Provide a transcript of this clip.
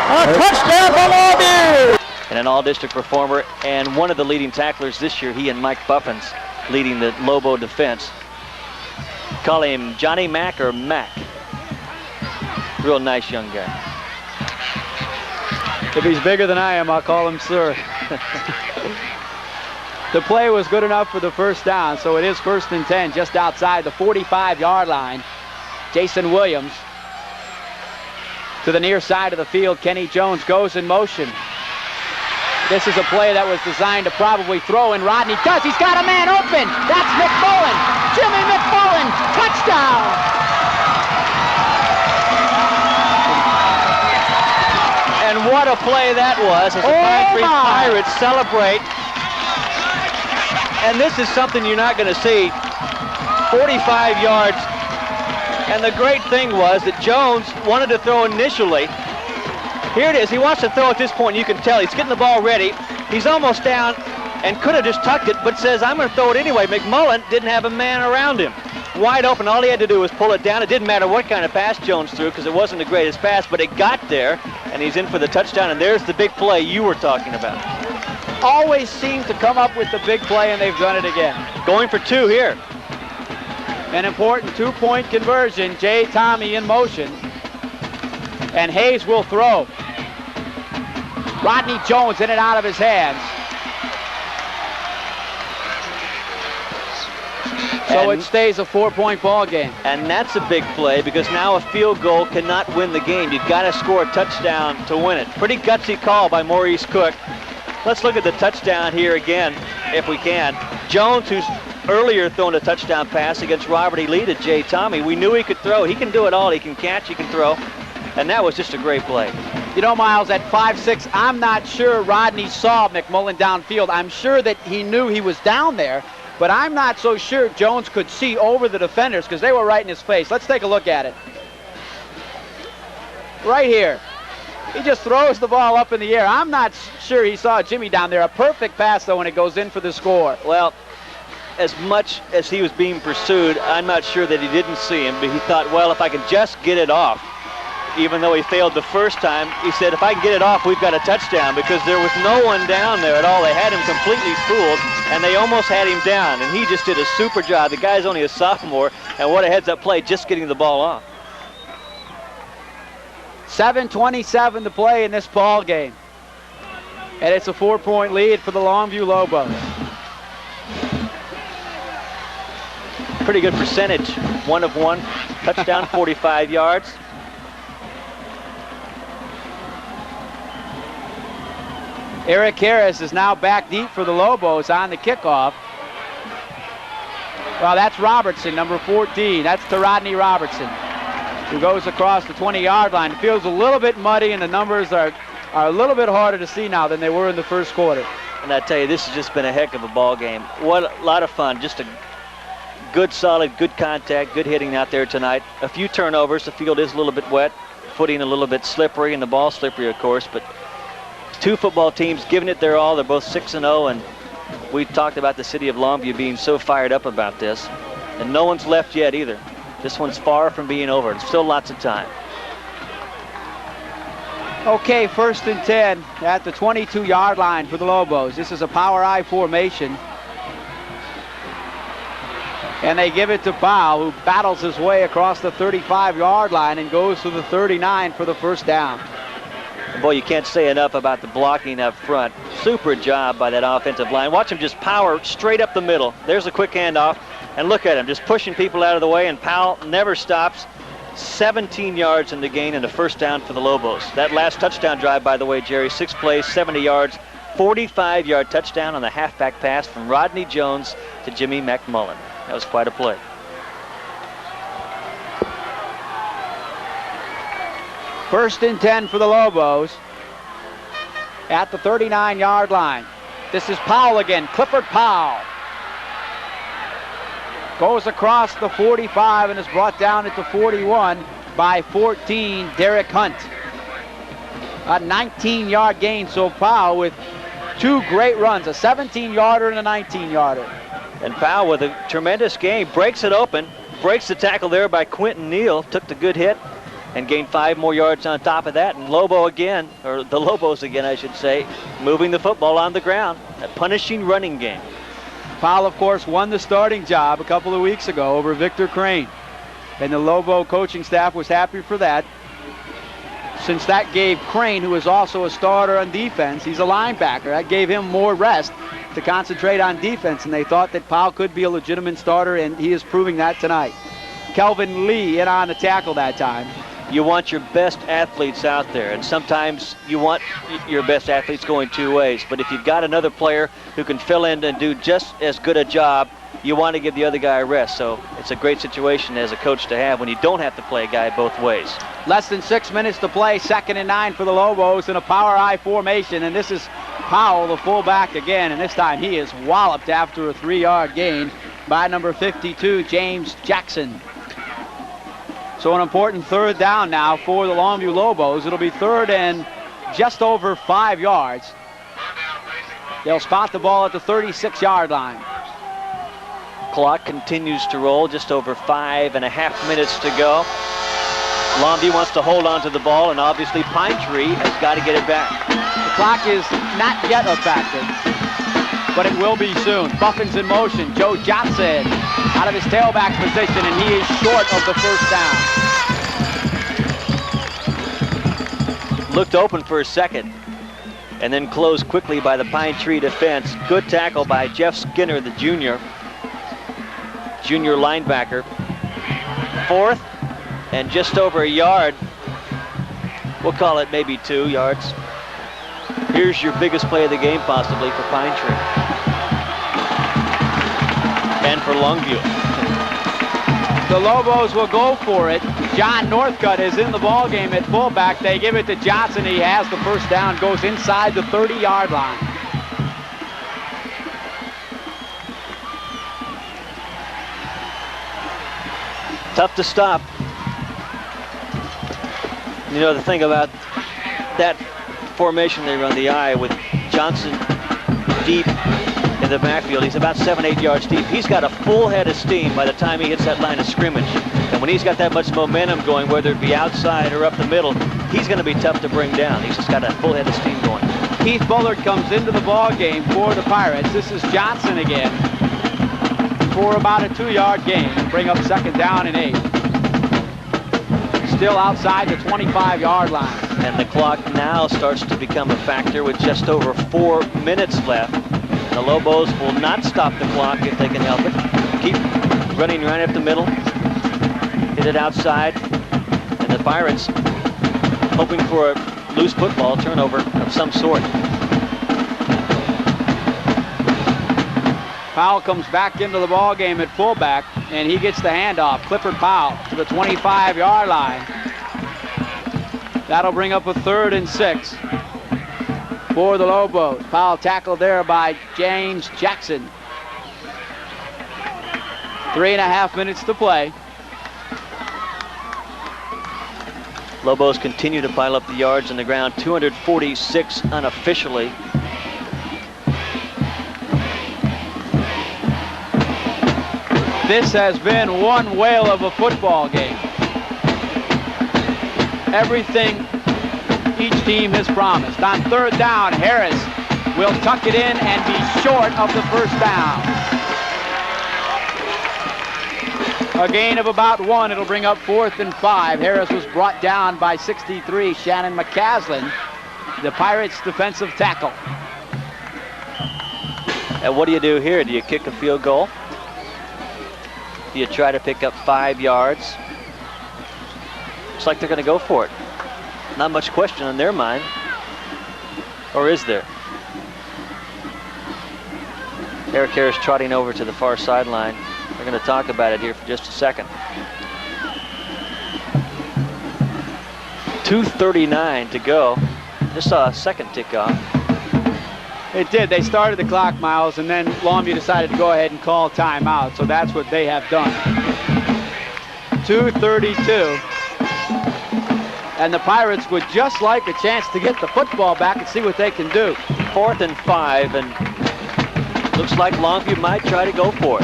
A touchdown for Longview! And an all-district performer and one of the leading tacklers this year, he and Mike Buffins leading the Lobo defense. Call him Johnny Mac or Mac. Real nice young guy. If he's bigger than I am, I'll call him sir. The play was good enough for the first down, so it is 1st and 10 just outside the 45-yard line. Jason Williams to the near side of the field. Kenny Jones goes in motion. This is a play that was designed to probably throw, and Rodney does. He's got a man open. That's McMullen. Jimmy McMullen. Touchdown. And what a play that was as the Pine Tree Pirates celebrate. And this is something you're not going to see. 45 yards. And the great thing was that Jones wanted to throw initially. Here it is. He wants to throw at this point. You can tell he's getting the ball ready. He's almost down and could have just tucked it, but says, I'm going to throw it anyway. McMullen didn't have a man around him. Wide open. All he had to do was pull it down. It didn't matter what kind of pass Jones threw because it wasn't the greatest pass, but it got there, and he's in for the touchdown. And there's the big play you were talking about. Always seem to come up with the big play, and they've done it again. Going for 2 here. An important 2-point conversion. Jay Tommy in motion. And Hayes will throw. Rodney Jones in and out of his hands. So it stays a 4-point ball game. And that's a big play because now a field goal cannot win the game. You've got to score a touchdown to win it. Pretty gutsy call by Maurice Cook. Let's look at the touchdown here again, if we can. Jones, who's earlier thrown a touchdown pass against Robert E. Lee to Jay Tommy. We knew he could throw. He can do it all. He can catch, he can throw. And that was just a great play. You know, Miles, at 5'6", I'm not sure Rodney saw McMullen downfield. I'm sure that he knew he was down there, but I'm not so sure Jones could see over the defenders because they were right in his face. Let's take a look at it. Right here. He just throws the ball up in the air. I'm not sure he saw Jimmy down there. A perfect pass, though, when it goes in for the score. Well, as much as he was being pursued, I'm not sure that he didn't see him, but he thought, well, if I can just get it off, even though he failed the first time, he said, if I can get it off, we've got a touchdown, because there was no one down there at all. They had him completely fooled, and they almost had him down, and he just did a super job. The guy's only a sophomore, and what a heads-up play, just getting the ball off. 7:27 to play in this ball game. And it's a 4-point lead for the Longview Lobos. Pretty good percentage. 1 of 1. Touchdown, 45 yards. Eric Harris is now back deep for the Lobos on the kickoff. Well, that's Robertson, number 14. That's to Rodney Robertson, who goes across the 20-yard line. It feels a little bit muddy, and the numbers are a little bit harder to see now than they were in the first quarter. And I tell you, this has just been a heck of a ball game. What a lot of fun. Just a good, solid, good contact, good hitting out there tonight. A few turnovers. The field is a little bit wet, footing a little bit slippery, and the ball slippery, of course. But 2 football teams giving it their all. They're both 6-0, and we talked about the city of Longview being so fired up about this. And no one's left yet either. This one's far from being over. There's still lots of time. Okay, 1st and 10 at the 22-yard line for the Lobos. This is a power I formation. And they give it to Powell, who battles his way across the 35-yard line and goes to the 39 for the first down. Boy, you can't say enough about the blocking up front. Super job by that offensive line. Watch him just power straight up the middle. There's a quick handoff. And look at him, just pushing people out of the way, and Powell never stops. 17 yards in the gain and a first down for the Lobos. That last touchdown drive, by the way, Jerry, 6 plays, 70 yards, 45-yard touchdown on the halfback pass from Rodney Jones to Jimmy McMullen. That was quite a play. First and 10 for the Lobos at the 39-yard line. This is Powell again, Clifford Powell. Goes across the 45 and is brought down at the 41 by 14, Derek Hunt. A 19-yard gain, so Powell with 2 great runs, a 17-yarder and a 19-yarder. And Powell with a tremendous game, breaks it open, breaks the tackle there by Quentin Neal, took the good hit, and gain 5 more yards on top of that. And Lobo again, or the Lobos again, I should say, moving the football on the ground. A punishing running game. Powell, of course, won the starting job a couple of weeks ago over Victor Crane. And the Lobo coaching staff was happy for that, since that gave Crane, who is also a starter on defense, he's a linebacker, that gave him more rest to concentrate on defense, and they thought that Powell could be a legitimate starter, and he is proving that tonight. Kelvin Lee in on the tackle that time. You want your best athletes out there, and sometimes you want your best athletes going 2 ways. But if you've got another player who can fill in and do just as good a job, you want to give the other guy a rest. So it's a great situation as a coach to have when you don't have to play a guy both ways. Less than 6 minutes to play, 2nd and 9 for the Lobos in a power I formation, and this is Powell, the fullback again, and this time he is walloped after a 3-yard gain by number 52, James Jackson. So an important 3rd down now for the Longview Lobos. It'll be 3rd and just over 5 yards. They'll spot the ball at the 36-yard line. Clock continues to roll, just over 5.5 minutes to go. Longview wants to hold on to the ball, and obviously Pine Tree has got to get it back. The clock is not yet a factor, but it will be soon. Buffin's in motion. Joe Johnson out of his tailback position, and he is short of the 1st down. Looked open for a second, and then closed quickly by the Pine Tree defense. Good tackle by Jeff Skinner, the junior linebacker. 4th and just over a yard. We'll call it maybe 2 yards. Here's your biggest play of the game possibly for Pine Tree. And for Longview. The Lobos will go for it. John Northcutt is in the ball game at fullback. They give it to Johnson. He has the 1st down, goes inside the 30-yard line. Tough to stop. You know, the thing about that formation they run, the I, with Johnson deep in the backfield, he's about 7-8 yards deep. He's got a full head of steam by the time he hits that line of scrimmage. And when he's got that much momentum going, whether it be outside or up the middle, he's going to be tough to bring down. He's just got a full head of steam going. Keith Bullard comes into the ball game for the Pirates. This is Johnson again for about a 2-yard gain. Bring up 2nd down and 8. Still outside the 25-yard line. And the clock now starts to become a factor with just over 4 minutes left. The Lobos will not stop the clock if they can help it. Keep running right up the middle. Hit it outside. And the Pirates hoping for a loose football turnover of some sort. Powell comes back into the ball game at fullback, and he gets the handoff. Clifford Powell to the 25-yard line. That'll bring up a 3rd and 6 for the Lobos. Powell tackled there by James Jackson. 3.5 minutes to play. Lobos continue to pile up the yards on the ground. 246 unofficially. This has been one whale of a football game. Everything each team has promised. On 3rd down, Harris will tuck it in and be short of the 1st down. A gain of about 1. It'll bring up 4th and 5. Harris was brought down by 63, Shannon McCaslin, the Pirates' defensive tackle. And what do you do here? Do you kick a field goal? Do you try to pick up 5 yards? Looks like they're going to go for it. Not much question on their mind. Or is there? Eric Harris trotting over to the far sideline. We're going to talk about it here for just a second. 2:39 to go. Just saw a second tick off. It did. They started the clock, Miles, and then Longview decided to go ahead and call timeout. So that's what they have done. 2:32. And the Pirates would just like a chance to get the football back and see what they can do. 4th and 5, and looks like Longview might try to go for it.